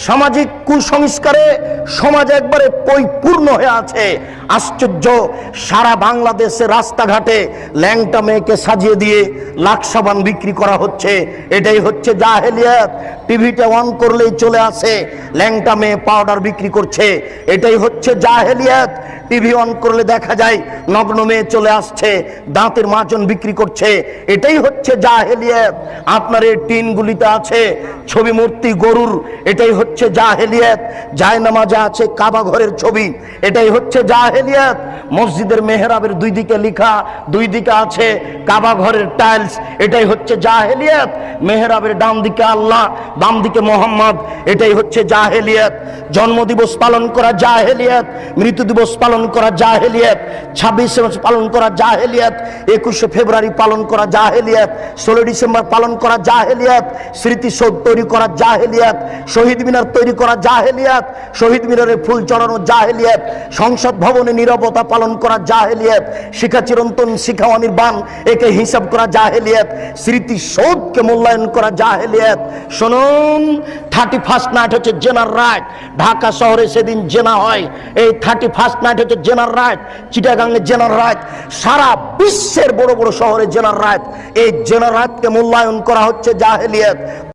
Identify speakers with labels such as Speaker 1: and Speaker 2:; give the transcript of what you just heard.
Speaker 1: সামাজিক কুসংস্কারে সমাজ একবারে পরিপূর্ণ হয়ে আছে। আশ্চর্য, সারা বাংলাদেশে রাস্তাঘাটে ল্যাংটা মেয়েকে সাজিয়ে দিয়ে লাক্সাবান বিক্রি করা হচ্ছে। এটাই হচ্ছে জাহেলিয়াত। টিভিটা অন করলেই চলে আসে ল্যাংটা মেয়ে পাউডার বিক্রি করছে, এটাই হচ্ছে জাহেলিয়াত। টিভি অন করলে দেখা যায় নগ্ন মেয়ে চলে আসছে, দাঁতের মাজন বিক্রি করছে, এটাই হচ্ছে জাহেলিয়াত। আপনার এই টিনগুলিতে আছে ছবি মূর্তি গরুর, এটাই হচ্ছে জাহেলিয়াত। জায়নামাজে আছে কাবা ঘরের ছবি, এটাই হচ্ছে জাহেলিয়াত। মসজিদের মেহরাবের দুই দিকে লেখা, দুই দিকে আছে কাবা ঘরের টাইলস, এটাই হচ্ছে জাহেলিয়াত। মেহরাবের ডান দিকে আল্লাহ, বাম দিকে মোহাম্মদ, এটাই হচ্ছে জাহেলিয়াত। জন্মদিবস পালন করা জাহেলিয়াত, মৃত্যু দিবস পালন করা জাহেলিয়াত, 26শে মার্চ পালন করা জাহেলিয়াত, 21শে ফেব্রুয়ারি পালন করা জাহেলিয়াত, 16 ডিসেম্বর পালন করা জাহেলিয়াত, স্মৃতিসৌধ তৈরি করা জাহেলিয়াত, শহীদ মিনার তৈরি করা জাহেলিয়াত, শহীদ মিনারে ফুল চড়ানো জাহেলিয়াত, সংসদ ভবনে নীরবতা পালন করা জাহেলিয়াত, শিখা চিরন্তন শিখা অনির্বাণ একে হিসাব করা জাহেলিয়াত, স্মৃতিসৌধকে মূল্যায়ন করা জাহেলিয়াত। শুনুন, 31st নাইট হচ্ছে জেনার রাইট। ঢাকা শহরে সেদিন জেনা হয়, এই 31st নাইট হচ্ছে জেনার রাইট। চিটাগাংয়ে জেনার রাইট, সারা বিশ্বের বড় বড় শহরে জেনার রাইট। এই জেনার রাইটকে মূল্যায়ন করা হচ্ছে জাহেলিয়াত।